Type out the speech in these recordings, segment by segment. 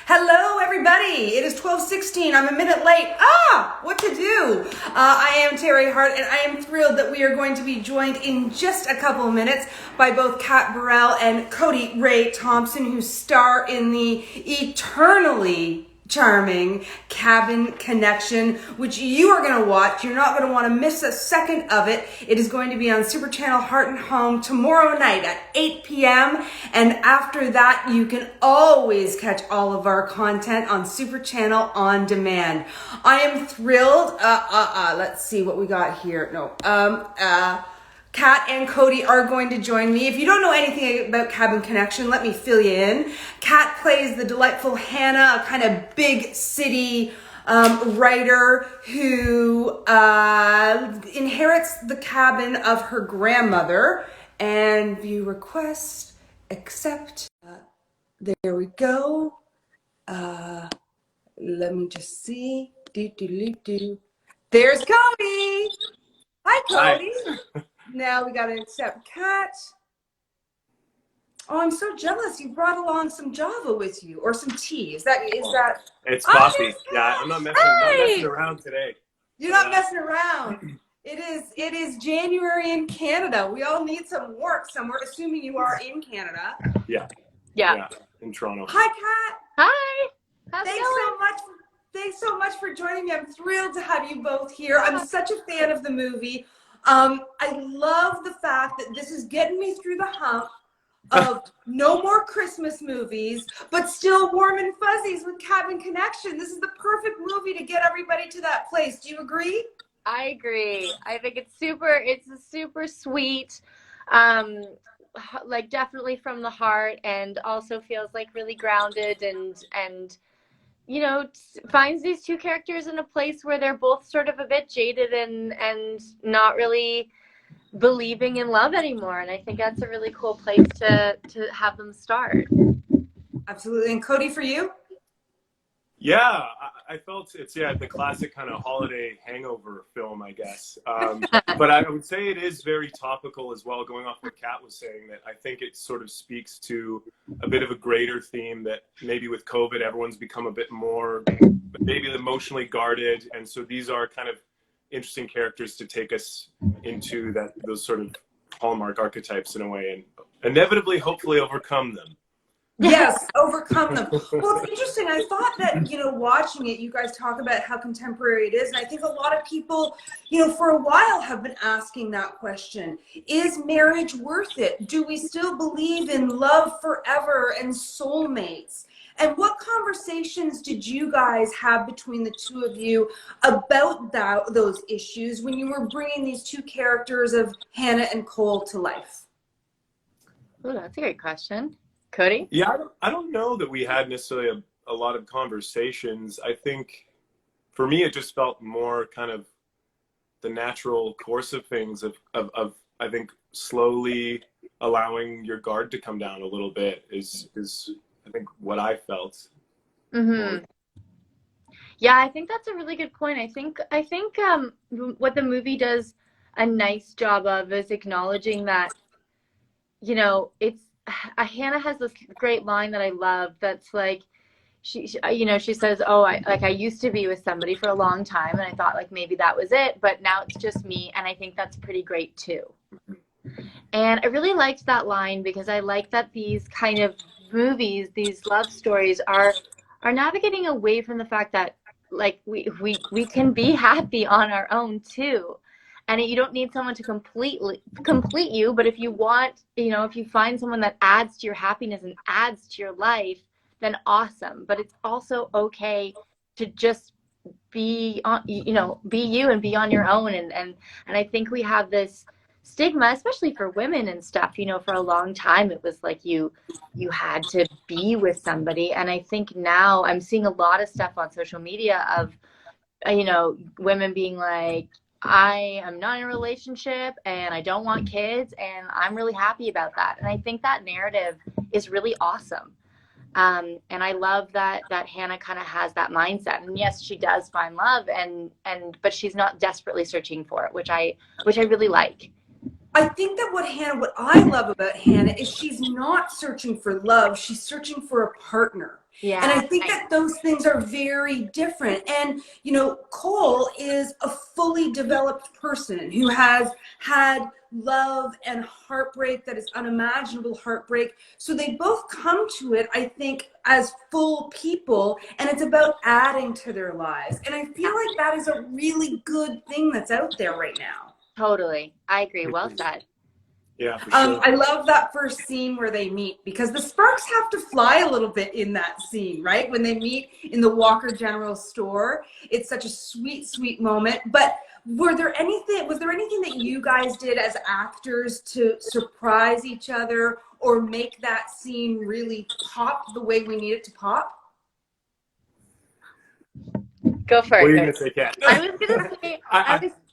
Hello, everybody. It is 12:16. I'm a minute late. What to do? I am terihart, and I am thrilled that we are going to be joined in just a couple of minutes by both Kat Barrell and codyraythompson, who star in the eternally charming Cabin Connection, which you are going to watch. You're not going to want to miss a second of it. It is going to be on Super Channel Heart and Home tomorrow night at 8 p.m. And after that, you can always catch all of our content on Super Channel On Demand. I am thrilled. Let's see what we got here. Kat and Cody are going to join me. If you don't know anything about Cabin Connection, let me fill you in. Kat plays the delightful Hannah, a kind of big city writer who inherits the cabin of her grandmother. And view request, accept. There we go. Let me just see. There's Cody. Hi, Cody. Hi. Now we gotta accept Kat. Oh, I'm so jealous. You brought along some Java with you, or some tea. Is that? It's coffee. Yeah, I'm not messing around today. You're not messing around. It is January in Canada. We all need some work somewhere, assuming you are in Canada. Yeah. In Toronto. Hi, Kat. Hi. Thanks so much for joining me. I'm thrilled to have you both here. I'm such a fan of the movie. I love the fact that this is getting me through the hump of no more Christmas movies, but still warm and fuzzies with Cabin Connection. This is the perfect movie to get everybody to that place. Do you agree? I agree. I think it's a super sweet, like definitely from the heart, and also feels like really grounded and you know, finds these two characters in a place where they're both sort of a bit jaded and not really believing in love anymore. And I think that's a really cool place to have them start. Absolutely. And Cody, for you? Yeah, I felt it's the classic kind of holiday hangover film, I guess. But I would say it is very topical as well, going off what Kat was saying, that I think it sort of speaks to a bit of a greater theme that maybe with COVID, everyone's become a bit more maybe emotionally guarded. And so these are kind of interesting characters to take us into those sort of hallmark archetypes in a way, and inevitably, hopefully overcome them. Yes, overcome them. Well, it's interesting. I thought that, watching it, you guys talk about how contemporary it is. And I think a lot of people, for a while have been asking that question. Is marriage worth it? Do we still believe in love forever and soulmates? And what conversations did you guys have between the two of you about those issues when you were bringing these two characters of Hannah and Cole to life? Oh, that's a great question. Cody? Yeah, I don't know that we had necessarily a lot of conversations. I think for me, it just felt more kind of the natural course of things of I think slowly allowing your guard to come down a little bit is I think what I felt. Mm-hmm. Yeah, I think that's a really good point. I think what the movie does a nice job of is acknowledging that, it's Hannah has this great line that I love. That's like, she says, "Oh, I used to be with somebody for a long time, and I thought like maybe that was it, but now it's just me." And I think that's pretty great too. And I really liked that line because I like that these kind of movies, these love stories, are navigating away from the fact that like we can be happy on our own too. And you don't need someone to complete you, but if you want, if you find someone that adds to your happiness and adds to your life, then awesome. But it's also okay to just be be you and be on your own. And I think we have this stigma, especially for women and stuff, for a long time, it was like you had to be with somebody. And I think now I'm seeing a lot of stuff on social media of, women being like, I am not in a relationship and I don't want kids and I'm really happy about that. And I think that narrative is really awesome. And I love that Hannah kind of has that mindset. And yes, she does find love but she's not desperately searching for it, which I really like. I think that what I love about Hannah is she's not searching for love. She's searching for a partner. And I Yeah. think that those things are very different. And, you know, Cole is a fully developed person who has had love and heartbreak that is unimaginable heartbreak. So they both come to it, I think, as full people, and it's about adding to their lives. And I feel like that is a really good thing that's out there right now. Totally. I agree. Well said. Yeah, for sure. I love that first scene where they meet, because the sparks have to fly a little bit in that scene, right? When they meet in the Walker General store, it's such a sweet, sweet moment. But was there anything that you guys did as actors to surprise each other or make that scene really pop the way we need it to pop? Go for it. What are you going to say, Kat? I was going to say,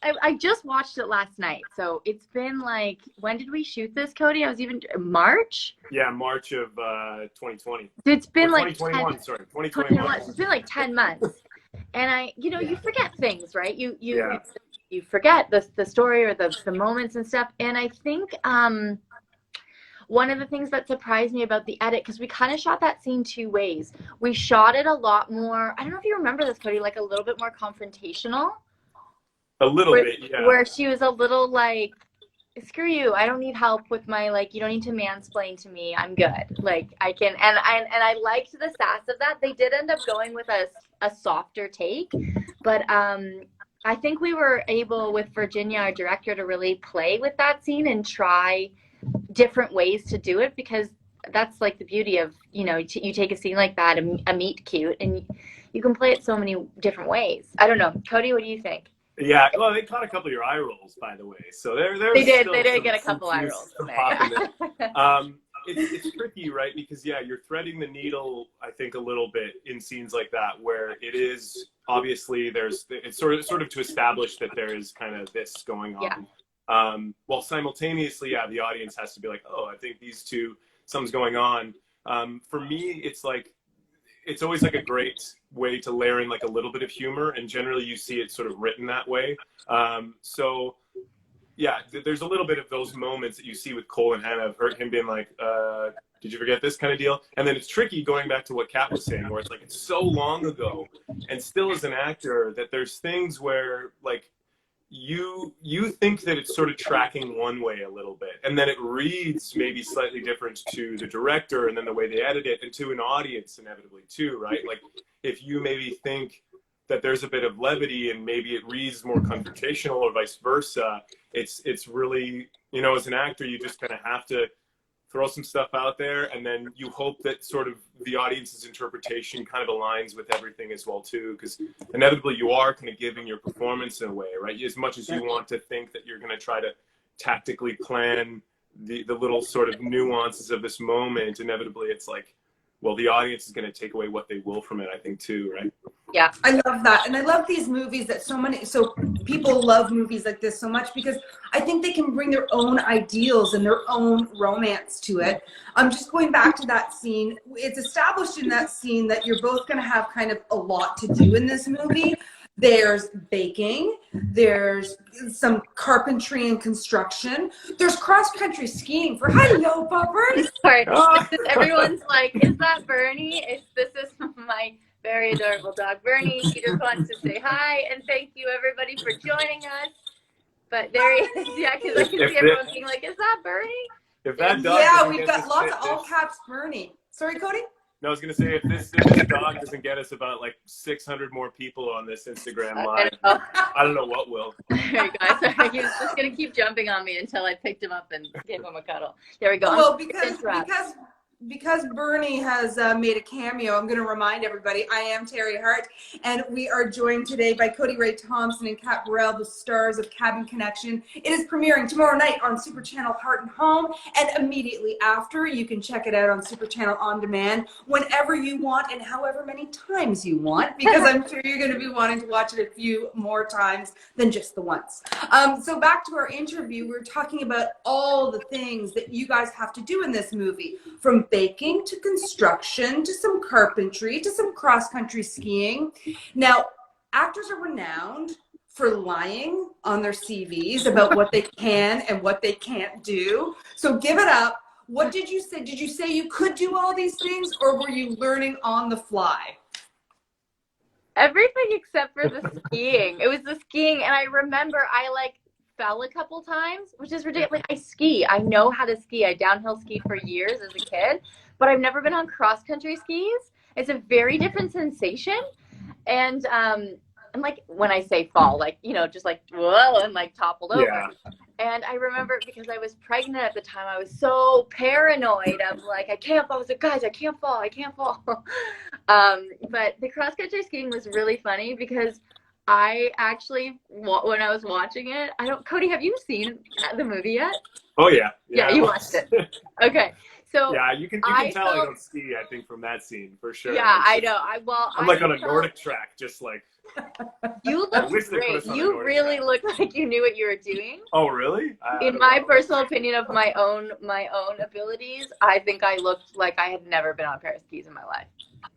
I just watched it last night. So it's been like, when did we shoot this, Cody? I was even, March? Yeah, March of 2020. It's been or like 2021, 10, sorry, 2021. It's been like 10 months. And you forget things, right? You forget the story or the moments and stuff. And I think one of the things that surprised me about the edit, because we kind of shot that scene two ways. We shot it a lot more, I don't know if you remember this, Cody, like a little bit more confrontational. A little bit, yeah. Where she was a little like, screw you, I don't need help with my, like, you don't need to mansplain to me, I'm good. Like, I can, and I liked the sass of that. They did end up going with a softer take, but I think we were able, with Virginia, our director, to really play with that scene and try different ways to do it, because that's like the beauty of, you know, you take a scene like that, a meet cute, and you can play it so many different ways. I don't know. Cody, what do you think? Yeah, well, they caught a couple of your eye rolls, by the way. So they did get a couple eye rolls today. It's tricky, right? Because you're threading the needle, I think, a little bit in scenes like that, where it is obviously it's sort of to establish that there is kind of this going on. Yeah. While simultaneously, the audience has to be like, oh, I think these two, something's going on. For me, it's always like a great way to layer in like a little bit of humor, and generally you see it sort of written that way. So yeah, there's a little bit of those moments that you see with Cole and Hannah. I've heard him being like, did you forget this kind of deal? And then it's tricky going back to what Kat was saying, where it's like, it's so long ago, and still as an actor, that there's things where like you think that it's sort of tracking one way a little bit, and then it reads maybe slightly different to the director, and then the way they edit it, and to an audience inevitably too, right? Like if you maybe think that there's a bit of levity and maybe it reads more confrontational or vice versa, it's really, you know, as an actor, you just kind of have to throw some stuff out there, and then you hope that sort of the audience's interpretation kind of aligns with everything as well too, because inevitably you are kind of giving your performance in a way, right? As much as you want to think that you're going to try to tactically plan the little sort of nuances of this moment, inevitably it's like, well, the audience is going to take away what they will from it, I think too, right? Yeah. I love that. And I love these movies that so people love movies like this so much, because I think they can bring their own ideals and their own romance to it. I'm just going back to that scene. It's established in that scene that you're both going to have kind of a lot to do in this movie. There's baking, there's some carpentry and construction, there's cross-country skiing for hello, puppers. Sorry, everyone's like, is that Bernie? This is my very adorable dog, Bernie. He just wants to say hi and thank you everybody for joining us. But there he is, yeah, because I can see everyone being like, is that Bernie? If that dog we've got lots of all caps Bernie. Sorry, Cody? No, I was going to say, if this dog doesn't get us about like 600 more people on this Instagram live, I don't know what will. There you go. Sorry, he was just going to keep jumping on me until I picked him up and gave him a cuddle. There we go. Well, because Bernie has made a cameo, I'm going to remind everybody, I am terihart, and we are joined today by codyraythompson and Kat Barrell, the stars of Cabin Connection. It is premiering tomorrow night on Super Channel Heart and Home, and immediately after, you can check it out on Super Channel On Demand whenever you want and however many times you want, because I'm sure you're going to be wanting to watch it a few more times than just the once. So back to our interview, we're talking about all the things that you guys have to do in this movie, from baking to construction to some carpentry to some cross-country skiing. Now, actors are renowned for lying on their CVs about what they can and what they can't do. So give it up What did you say? Did you say you could do all these things, or were you learning on the fly? Everything except for the skiing. It was the skiing, and I remember I like fell a couple times, which is ridiculous. Like, I ski. I know how to ski. I downhill skied for years as a kid, but I've never been on cross-country skis. It's a very different sensation. And like when I say fall, like, you know, just like whoa, and like toppled over. Yeah. And I remember because I was pregnant at the time, I was so paranoid of like, I can't fall. I was like, guys, I can't fall. I can't fall. But the cross-country skiing was really funny because I actually, when I was watching it, Cody, have you seen the movie yet? Oh, yeah. Yeah, you watched it. Okay. So yeah, you can tell I don't ski, I think, from that scene, for sure. Yeah, I know. I'm like on a Nordic track, just like. You look great. You really look like you knew what you were doing. Oh, really? In my personal opinion of my own abilities, I think I looked like I had never been on a pair of skis in my life.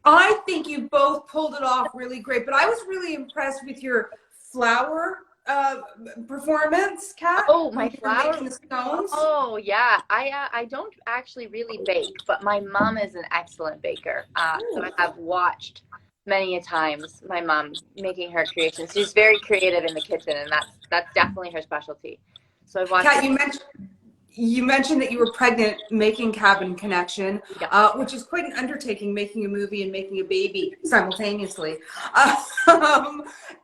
I think you both pulled it off really great, but I was really impressed with your flower performance, Kat. Oh, my flower. Making the scones. Oh, yeah. I don't actually really bake, but my mom is an excellent baker. So I have watched many a times my mom making her creations. She's very creative in the kitchen, and that's definitely her specialty. So I've watched. Kat, you mentioned that you were pregnant making Cabin Connection, which is quite an undertaking, making a movie and making a baby simultaneously.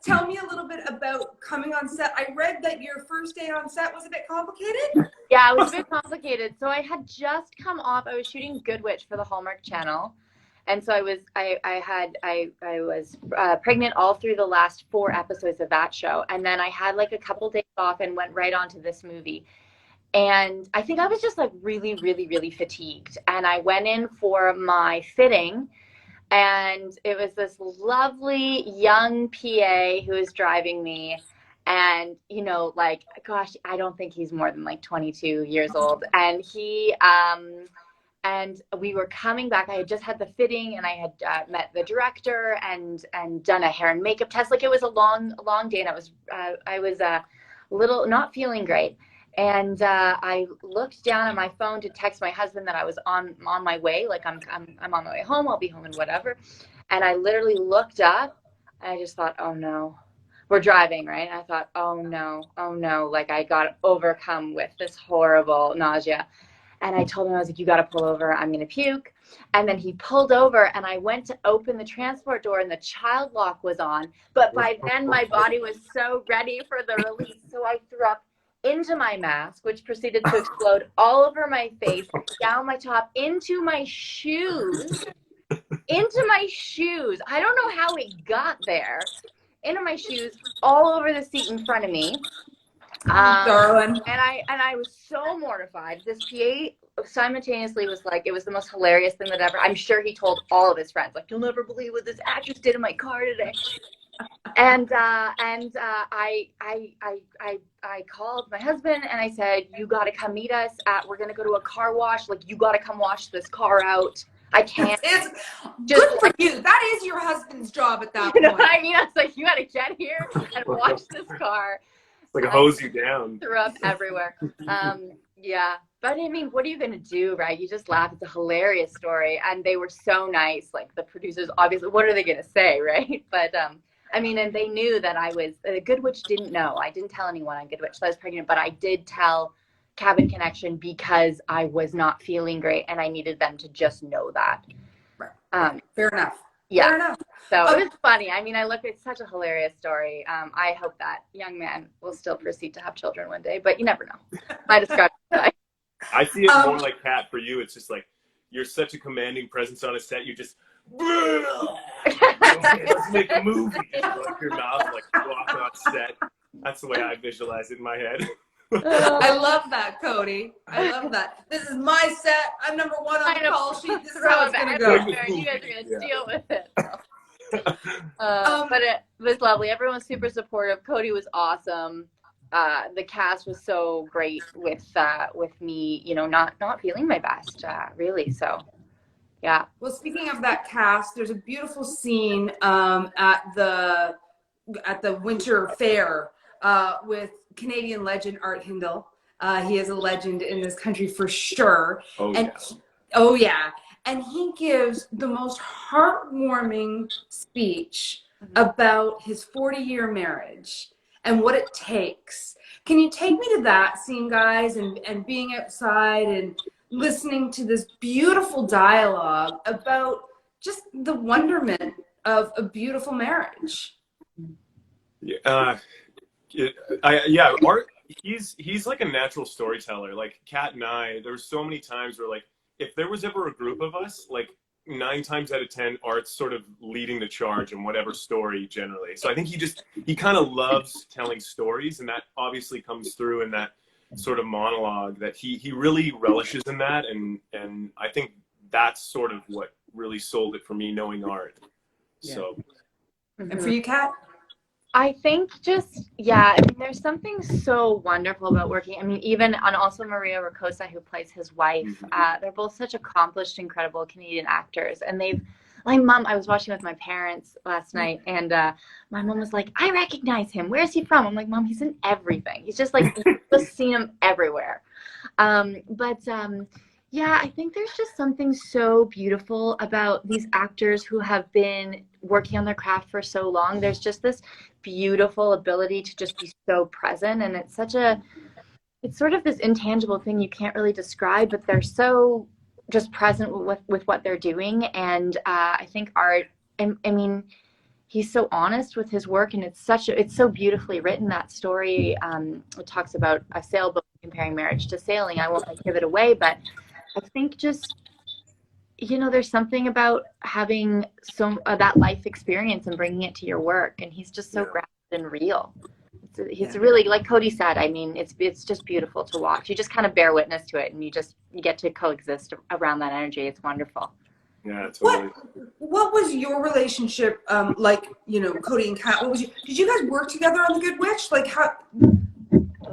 Tell me a little bit about coming on set. I read that your first day on set was a bit complicated. Yeah, it was a bit complicated. So I had just come off. I was shooting Good Witch for the Hallmark Channel, and so I was pregnant all through the last 4 episodes of that show, and then I had like a couple days off and went right on to this movie. And I think I was just like really, really, really fatigued. And I went in for my fitting, and it was this lovely young PA who was driving me. And, you know, like, gosh, I don't think he's more than like 22 years old. And and we were coming back. I had just had the fitting, and I had met the director and done a hair and makeup test. Like, it was a long day, and I was a little not feeling great. And I looked down at my phone to text my husband that I was on my way. Like, I'm on my way home. I'll be home and whatever. And I literally looked up, and I just thought, oh no, we're driving, right? And I thought, oh no. Like, I got overcome with this horrible nausea. And I told him, I was like, you got to pull over. I'm going to puke. And then he pulled over, and I went to open the transport door, and the child lock was on. But by then my body was so ready for the release. So I threw up into my mask, which proceeded to explode all over my face, down my top, into my shoes. I don't know how it got there. Into my shoes, all over the seat in front of me. Darling. And I was so mortified. This PA simultaneously was like, it was the most hilarious thing that ever. I'm sure he told all of his friends, like, you'll never believe what this actress did in my car today. And I called my husband, and I said, you got to come meet us we're going to go to a car wash. Like, you got to come wash this car out. I can't. It's good for you. That is your husband's job at that point. You know what I mean? I was like, you got to get here and wash this car. It's like a hose you down. Threw up everywhere. Yeah. But I mean, what are you going to do, right? You just laugh. It's a hilarious story. And they were so nice. Like, the producers, obviously, what are they going to say, right? But, I mean, and they knew that I was, Good Witch didn't know. I didn't tell anyone on Good Witch that I was pregnant, but I did tell Cabin Connection because I was not feeling great, and I needed them to just know that. Right. Fair enough. Yeah. Fair enough. So it was funny. I mean, it's such a hilarious story. I hope that young man will still proceed to have children one day, but you never know. I described it. I see it more like Kat for you. It's just like, you're such a commanding presence on a set. You just, okay, let's make a movie. Just like your mouth, like, walk on set. That's the way I visualize it in my head. I love that, Cody. I love that. This is my set. I'm number 1 on the call sheet. This is how it's going to go. You guys are going to deal with it. But it was lovely. Everyone was super supportive. Cody was awesome. The cast was so great with me, you know, not feeling my best, really. So, yeah. Well, speaking of that cast, there's a beautiful scene at the winter fair with Canadian legend Art Hindle. He is a legend in this country for sure. Oh, And yeah. oh yeah. And he gives the most heartwarming speech about his 40-year marriage and what it takes. Can you take me to that scene, guys, and being outside and listening to this beautiful dialogue about just the wonderment of a beautiful marriage? Yeah, Art, he's like a natural storyteller. Like Kat and I, there were so many times where like if there was ever a group of us, like 9 times out of 10, Art's sort of leading the charge in whatever story generally. So I think he kind of loves telling stories, and that obviously comes through in that sort of monologue that he really relishes in that, and I think that's sort of what really sold it for me, knowing Art. So. And for you, Kat? I think just, yeah, I mean, there's something so wonderful about working. I mean, even on also Maria Ricosa, who plays his wife, they're both such accomplished, incredible Canadian actors. And my mom, I was watching with my parents last night, and my mom was like, I recognize him. Where's he from? I'm like, Mom, he's in everything. He's just like, you've just seen him everywhere. Yeah, I think there's just something so beautiful about these actors who have been working on their craft for so long. There's just this beautiful ability to just be so present, and it's sort of this intangible thing you can't really describe, but they're so just present with what they're doing. And I think Art, I mean, he's so honest with his work, and it's so beautifully written, that story. It talks about a sailboat comparing marriage to sailing. I won't give it away, but I think just, there's something about having that life experience and bringing it to your work, and he's just so grounded and real. He's really, like Cody said, I mean, it's just beautiful to watch. You just kind of bear witness to it, and you get to coexist around that energy. It's wonderful. Yeah, totally. What was your relationship like? Cody and Kat. Did you guys work together on The Good Witch? Like how?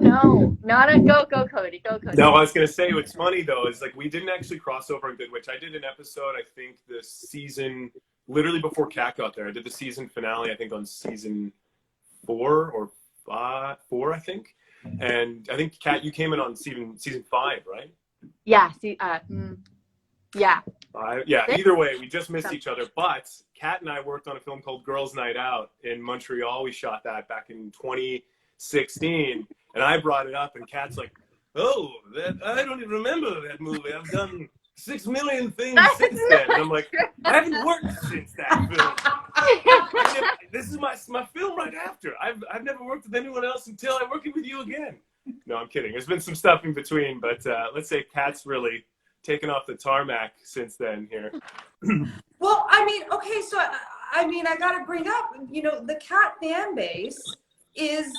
No, not a go Cody, go Cody. No, I was gonna say what's funny though is like we didn't actually cross over on Good Witch. I did an episode, I think the season literally before Kat got there. I did the season finale, I think on season 4 or 4, I think. And I think Kat, you came in on season 5, right? Yeah. Yeah. Yeah. Either way, we just missed each other. But Kat and I worked on a film called Girls' Night Out in Montreal. We shot that back in 2016. And I brought it up, and Kat's like, "Oh, I don't even remember that movie. I've done 6 million things since then." And I'm like, "I haven't worked since that film. This is my film right after. I've never worked with anyone else until I'm working with you again." No, I'm kidding. There's been some stuff in between, but let's say Kat's really taken off the tarmac since then here. Well, I mean, okay, so I gotta bring up, the Kat fan base is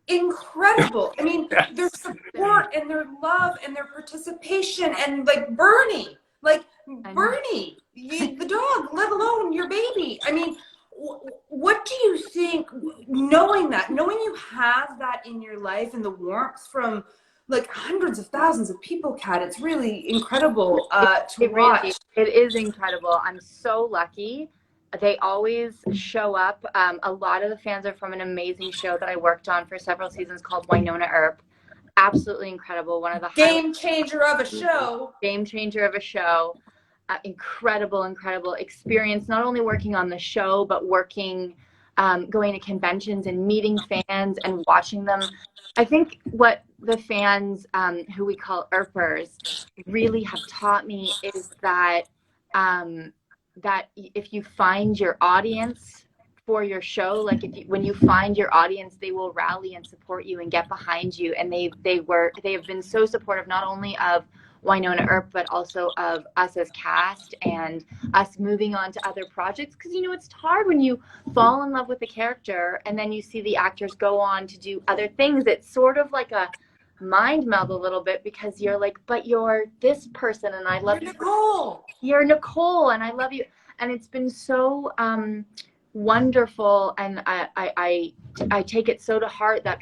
incredible. I mean, their support and their love and their participation, and like Bernie, the dog, let alone your baby. I mean, what do you think, knowing you have that in your life and the warmth from like hundreds of thousands of people, Kat? It's really incredible to watch. Really, it is incredible. I'm so lucky. They always show up. A lot of the fans are from an amazing show that I worked on for several seasons called Wynonna Earp. Absolutely incredible. One of the game changer of a show. Incredible experience. Not only working on the show, but working, going to conventions and meeting fans and watching them. I think what the fans, who we call Earpers, really have taught me is that that if you find your audience for your show, like when you find your audience, they will rally and support you and get behind you. And they have been so supportive, not only of Wynonna Earp, but also of us as cast and us moving on to other projects. Because it's hard when you fall in love with the character and then you see the actors go on to do other things. It's sort of like a mind meld a little bit, because you're like, but you're this person and I love you. Nicole. You're Nicole and I love you. And it's been so wonderful, and I take it so to heart that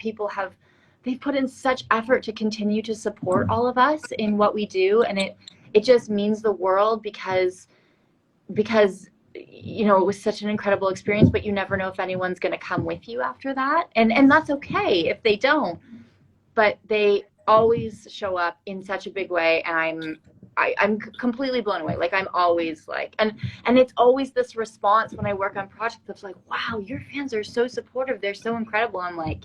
they've put in such effort to continue to support all of us in what we do, and it just means the world, because it was such an incredible experience, but you never know if anyone's going to come with you after that, and that's okay if they don't. But they always show up in such a big way, and I'm completely blown away. Like I'm always like, and it's always this response when I work on projects that's like, wow, your fans are so supportive. They're so incredible. I'm like,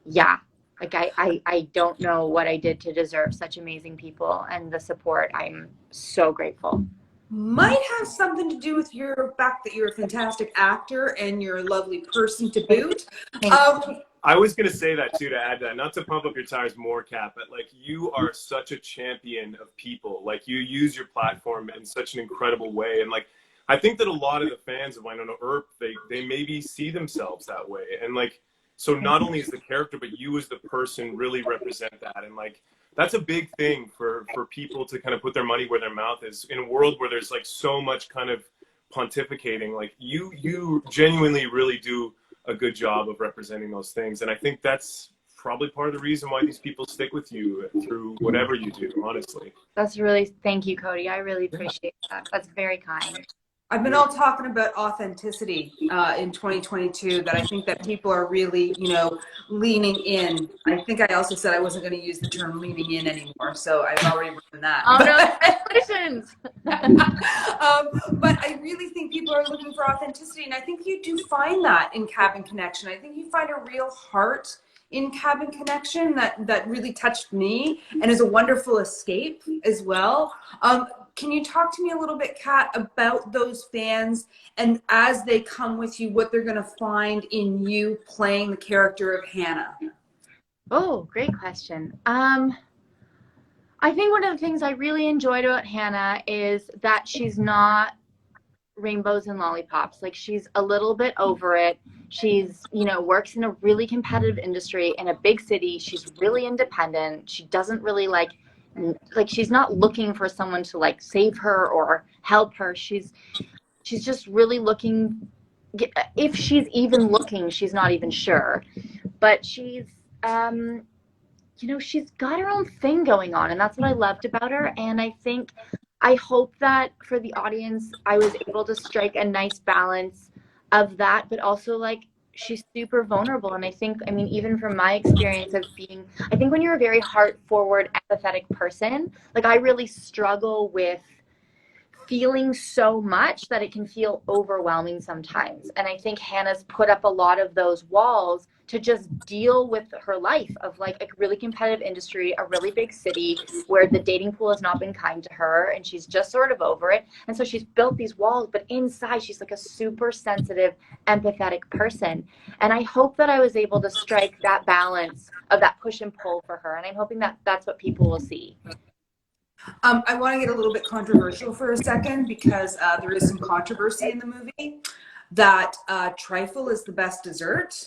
yeah, like I don't know what I did to deserve such amazing people and the support. I'm so grateful. Might have something to do with your fact that you're a fantastic actor and you're a lovely person to boot. I was going to say that too, to add that, not to pump up your tires more, Kat, but like you are such a champion of people. Like you use your platform in such an incredible way. And like, I think that a lot of the fans of Winona Earp, they maybe see themselves that way. And like, so not only is the character, but you as the person really represent that. And like, that's a big thing for people to kind of put their money where their mouth is in a world where there's like so much kind of pontificating. Like you genuinely really do a good job of representing those things. And I think that's probably part of the reason why these people stick with you through whatever you do, honestly. That's really, thank you, Cody. I really appreciate that. That's very kind. I've been all talking about authenticity in 2022, that I think that people are really, you know, leaning in. I think I also said I wasn't going to use the term leaning in anymore, so I've already written that. Oh no, congratulations. But I really think people are looking for authenticity, and I think you do find that in Cabin Connection. I think you find a real heart in Cabin Connection that really touched me and is a wonderful escape as well. Can you talk to me a little bit, Kat, about those fans, and as they come with you, what they're going to find in you playing the character of Hannah? Oh, great question. I think one of the things I really enjoyed about Hannah is that she's not rainbows and lollipops. Like she's a little bit over it. She's, you know, works in a really competitive industry in a big city. She's really independent. She doesn't really like she's not looking for someone to like save her or help her. She's just really looking, if she's even looking, she's not even sure, but she's you know, she's got her own thing going on, and that's what I loved about her. And I hope that for the audience I was able to strike a nice balance of that, but also like she's super vulnerable. And I mean, even from my experience of being, I think when you're a very heart forward, empathetic person, like I really struggle with feeling so much that it can feel overwhelming sometimes. And I think Hannah's put up a lot of those walls to just deal with her life of like a really competitive industry, a really big city where the dating pool has not been kind to her, and she's just sort of over it. And so she's built these walls, but inside she's like a super sensitive, empathetic person. And I hope that I was able to strike that balance of that push and pull for her. And I'm hoping that that's what people will see. I want to get a little bit controversial for a second, because there is some controversy in the movie that trifle is the best dessert.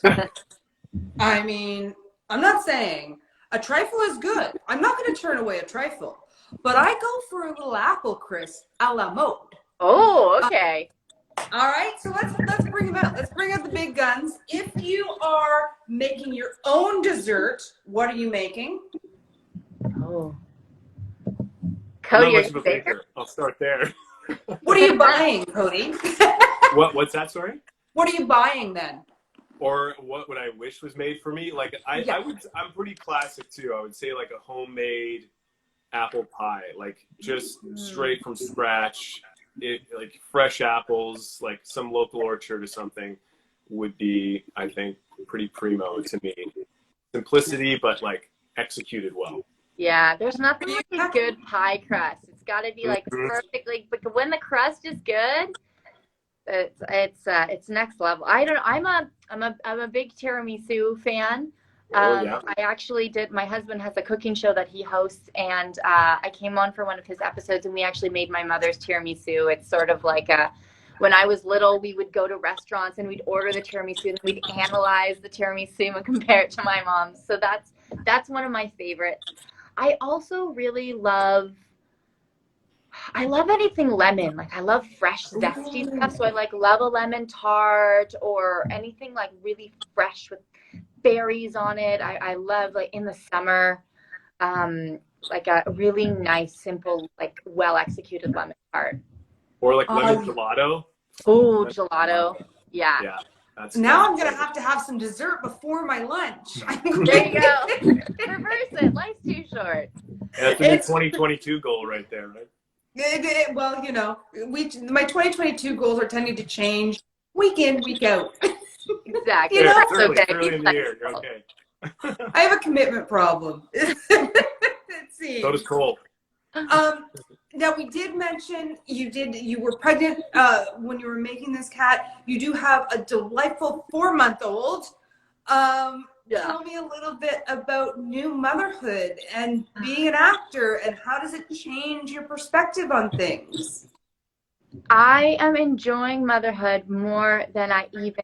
I mean, I'm not saying a trifle is good. I'm not going to turn away a trifle, but I go for a little apple crisp a la mode. Oh, okay. All right, so let's bring them out. Let's bring out the big guns. If you are making your own dessert, what are you making? Oh. Cody, not much of a baker. I'll start there. What are you buying, Cody? What's that, sorry? What are you buying then? Or what would I wish was made for me? Like I'm pretty classic too. I would say like a homemade apple pie, like just straight from scratch. Like fresh apples, like some local orchard or something would be, I think, pretty primo to me. Simplicity, but like executed well. Yeah, there's nothing like a good pie crust. It's got to be like perfectly, but when the crust is good, it's next level. I don't know. I'm a big tiramisu fan. Yeah. I actually did. My husband has a cooking show that he hosts, and I came on for one of his episodes, and we actually made my mother's tiramisu. It's sort of like when I was little, we would go to restaurants and we'd order the tiramisu, and we'd analyze the tiramisu and compare it to my mom's. So that's one of my favorites. I also really love anything lemon. Like I love fresh, zesty stuff. So I love a lemon tart or anything like really fresh with berries on it. I love, like in the summer, like a really nice, simple, like well executed lemon tart. Or like lemon gelato. Oh, gelato. Yeah. Now I'm going to have some dessert before my lunch. There you go. Reverse it. Life's too short. Yeah, that's a good 2022 goal right there, right? Well, you know, my 2022 goals are tending to change week in, week out. Exactly. You know, it's okay. early in the year. You're okay. I have a commitment problem. Let's see. So does Cole. Now we did mention you were pregnant when you were making this cat. You do have a delightful 4-month-old. Tell me a little bit about new motherhood and being an actor, and how does it change your perspective on things? I am enjoying motherhood more than I even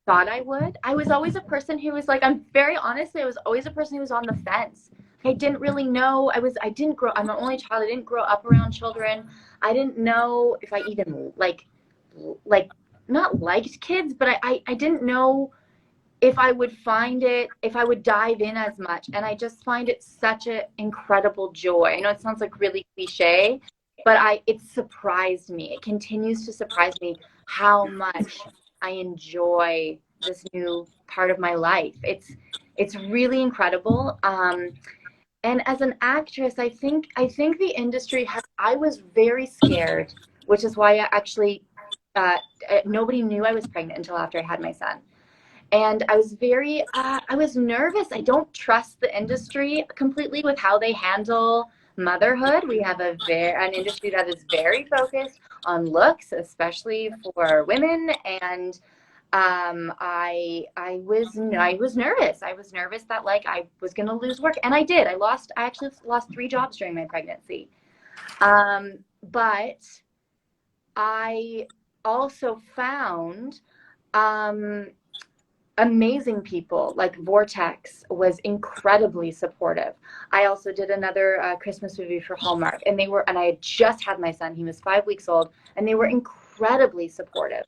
thought I would. I was always a person who was like, I'm very honestly, I was always a person who was on the fence. I didn't really know. I'm an only child. I didn't grow up around children. I didn't know if I even like not liked kids, but I didn't know if I would if I would dive in as much. And I just find it such an incredible joy. I know it sounds like really cliche, but it surprised me. It continues to surprise me how much I enjoy this new part of my life. It's really incredible. And as an actress, I think the industry I was very scared, which is why I actually, nobody knew I was pregnant until after I had my son. And I was I was nervous. I don't trust the industry completely with how they handle motherhood. We have an industry that is very focused on looks, especially for women. And I was nervous. I was nervous that like I was going to lose work, and I did. I actually lost 3 jobs during my pregnancy. But I also found amazing people. Like Vortex was incredibly supportive. I also did another Christmas movie for Hallmark, and I had just had my son. He was 5 weeks old, and they were incredibly supportive.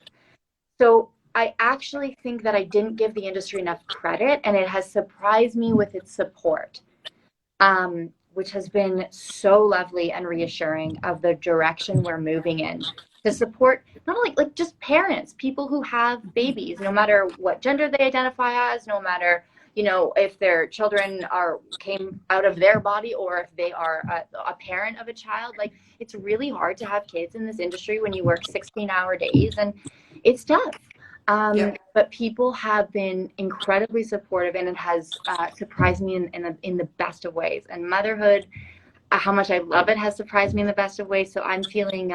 So I actually think that I didn't give the industry enough credit, and it has surprised me with its support, which has been so lovely and reassuring of the direction we're moving in. To support not only like just parents, people who have babies, no matter what gender they identify as, no matter, you know, if their children came out of their body or if they are a parent of a child. Like, it's really hard to have kids in this industry when you work 16-hour days, and it's tough. But people have been incredibly supportive, and it has surprised me in the best of ways. And motherhood, how much I love it, has surprised me in the best of ways. So I'm feeling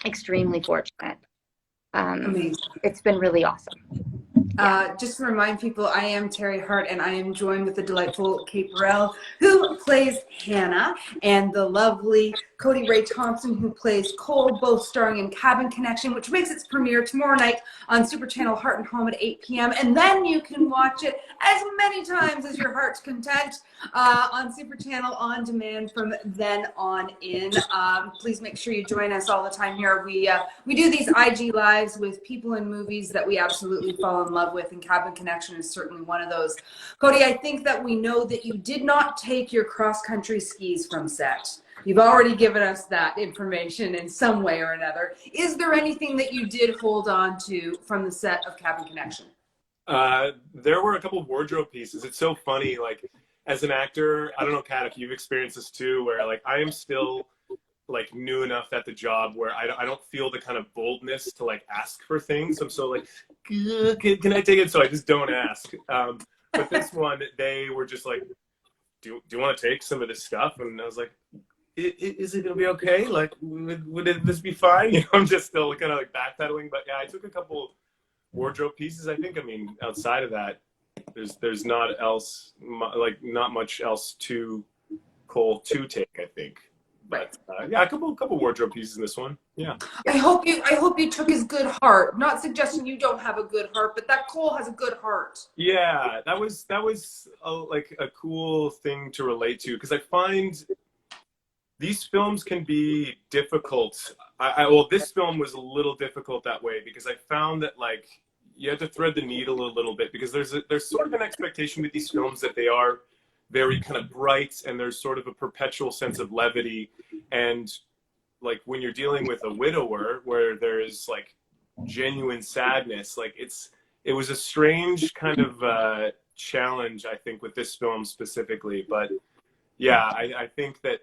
extremely fortunate. Amazing. It's been really awesome. Just to remind people, I am terihart, and I am joined with the delightful Kate Barrell, who plays Hannah, and the lovely codyraythompson, who plays Cole, both starring in Cabin Connection, which makes its premiere tomorrow night on Super Channel Heart and Home at 8 p.m. And then you can watch it as many times as your heart's content on Super Channel on demand from then on in. Please make sure you join us all the time here. We do these IG lives with people in movies that we absolutely fall in love with, and Cabin Connection is certainly one of those. Cody, I think that we know that you did not take your cross-country skis from set. You've already given us that information in some way or another. Is there anything that you did hold on to from the set of Cabin Connection? There were a couple of wardrobe pieces. It's so funny, like, as an actor, I don't know, Kat, if you've experienced this too, where like I am still like new enough at the job where I don't feel the kind of boldness to like ask for things. I'm so like, can I take it? So I just don't ask. But this one, they were just like, do you want to take some of this stuff? And I was like, is it gonna be okay? Like, would this be fine? You know, I'm just still kind of like backpedaling. But yeah, I took a couple wardrobe pieces. I think, I mean, outside of that, there's not much else to Cole to take, I think. But yeah, a couple wardrobe pieces in this one. Yeah. I hope you took his good heart. Not suggesting you don't have a good heart, but that Cole has a good heart. Yeah, that was like a cool thing to relate to, because I find these films can be difficult. Well, this film was a little difficult that way, because I found that like you have to thread the needle a little bit, because there's sort of an expectation with these films that they are very kind of bright, and there's sort of a perpetual sense of levity. And like when you're dealing with a widower where there is like genuine sadness, like it's it was a strange kind of challenge, I think, with this film specifically. But yeah, I think that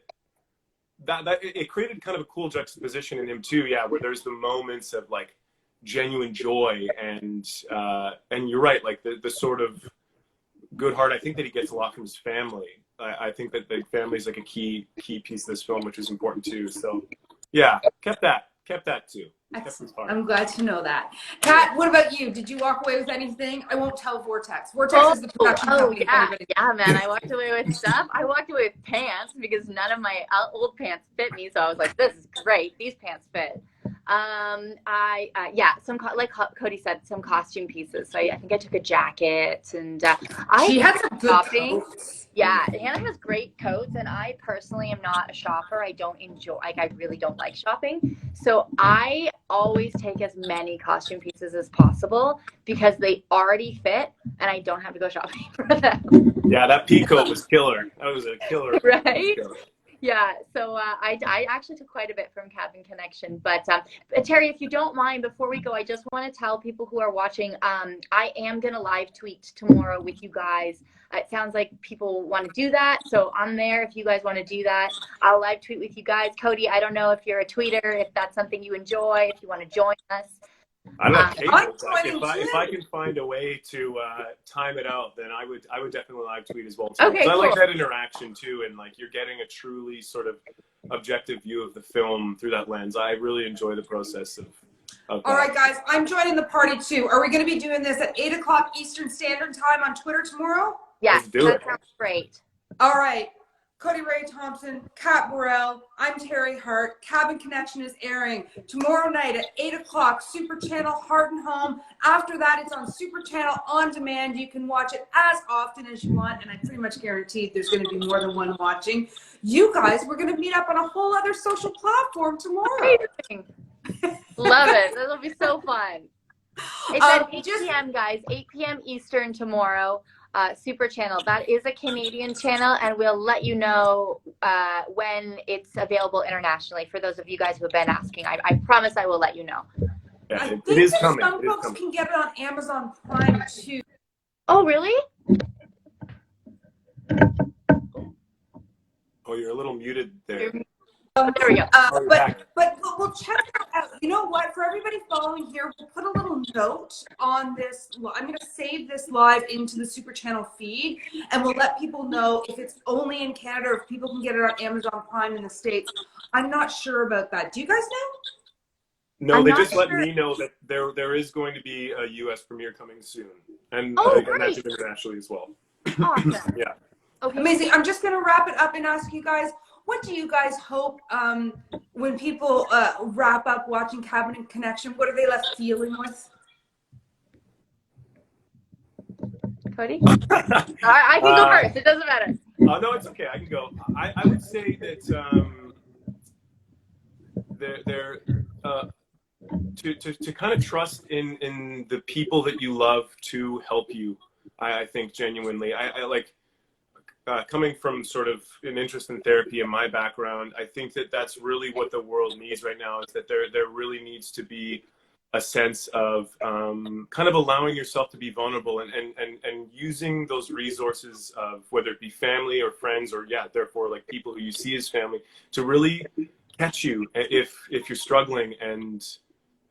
it created kind of a cool juxtaposition in him too. Yeah, where there's the moments of like genuine joy and you're right, like the sort of good heart I think that he gets a lot from his family. I think that the family is like a key piece of this film, which is important too. So yeah, kept that too. Excellent. I'm glad to know that. Kat, what about you? Did you walk away with anything? I won't tell Vortex. Vortex is the production company. Yeah, man. I walked away with stuff. I walked away with pants because none of my old pants fit me. So I was like, this is great. These pants fit. Like Cody said, some costume pieces. So I think I took a jacket and she had some good coats. Yeah, Hannah has great coats, and I personally am not a shopper. I don't enjoy, like, I really don't like shopping. So I always take as many costume pieces as possible because they already fit, and I don't have to go shopping for them. Yeah, that peacoat was killer. That was a killer. Right? Yeah, so I actually took quite a bit from Cabin Connection. But Terry, if you don't mind, before we go, I just want to tell people who are watching, I am going to live tweet tomorrow with you guys. It sounds like people want to do that. So I'm there if you guys want to do that. I'll live tweet with you guys. Cody, I don't know if you're a tweeter, if that's something you enjoy, if you want to join us. I'm not capable. If I can find a way to time it out, then I would definitely live tweet as well too. Okay, cool. I like that interaction too, and like you're getting a truly sort of objective view of the film through that lens. I really enjoy the process of all right, guys, I'm joining the party too. Are we going to be doing this at 8 o'clock Eastern Standard Time on Twitter tomorrow? Yes, that sounds great. All right. Cody Ray Thompson, Kat Barrell, I'm Terry Hart. Cabin Connection is airing tomorrow night at 8 o'clock, Super Channel, Heart and Home. After that, it's on Super Channel on demand. You can watch it as often as you want, and I pretty much guarantee there's going to be more than one watching. You guys, we're going to meet up on a whole other social platform tomorrow. Love it. That'll be so fun. It's at 8 p.m., guys, 8 p.m. Eastern tomorrow. Super Channel. That is a Canadian channel, and we'll let you know when it's available internationally for those of you guys who have been asking. I promise I will let you know. Yeah, I think it is coming. Some folks can get it on Amazon Prime too. Oh, really? Oh, you're a little muted there. There we go. But we'll check that out. You know what? For everybody following here, we'll put a little note on this. I'm going to save this live into the Super Channel feed, and we'll let people know if it's only in Canada or if people can get it on Amazon Prime in the States. I'm not sure about that. Do you guys know? No, they just let me know that there is going to be a U.S. premiere coming soon, and imagine internationally as well. Awesome. Yeah. Okay. Amazing. I'm just going to wrap it up and ask you guys, what do you guys hope when people wrap up watching Cabin Connection? What are they left feeling with? Cody? I can go first. It doesn't matter. Oh, no, it's okay. I can go. I would say that to kind of trust in the people that you love to help you. I think genuinely. I like coming from sort of an interest in therapy and my background. I think that that's really what the world needs right now. Is that there really needs to be a sense of kind of allowing yourself to be vulnerable and using those resources of whether it be family or friends or therefore like people who you see as family to really catch you if you're struggling, and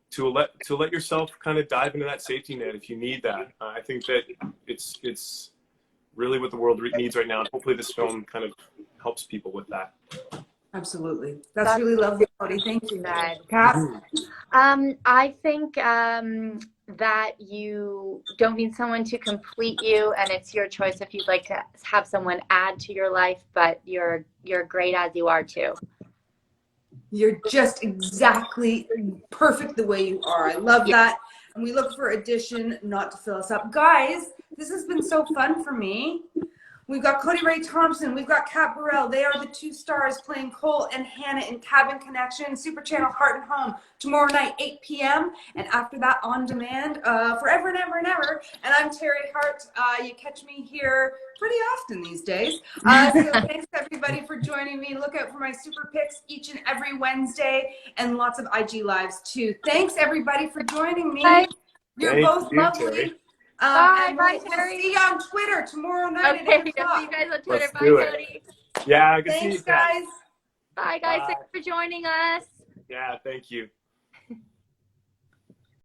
to let yourself kind of dive into that safety net if you need that. I think that it's really what the world needs right now, and hopefully this film kind of helps people with that. Absolutely. That's really lovely, Cody. Thank you. Kat? I think that you don't need someone to complete you, and it's your choice if you'd like to have someone add to your life, but you're great as you are too. You're just exactly perfect the way you are. I love that. And we look for addition, not to fill us up. Guys, this has been so fun for me. We've got Cody Ray Thompson. We've got Kat Barrell. They are the two stars playing Cole and Hannah in Cabin Connection, Super Channel Heart and Home, tomorrow night, 8 p.m. And after that, on demand, forever and ever and ever. And I'm Terry Hart. You catch me here pretty often these days. So thanks everybody for joining me. Look out for my super picks each and every Wednesday, and lots of IG lives too. Thanks everybody for joining me. Bye. You're both lovely. Terry. And Bye, we'll Terry. see you on Twitter tomorrow night at 8 Okay, I'll see o'clock. you guys on Twitter. Let's Bye, do it. Cody. Yeah, good to see you, Thanks, Kat. guys. Bye, guys. Bye. Thanks for joining us. Yeah, thank you.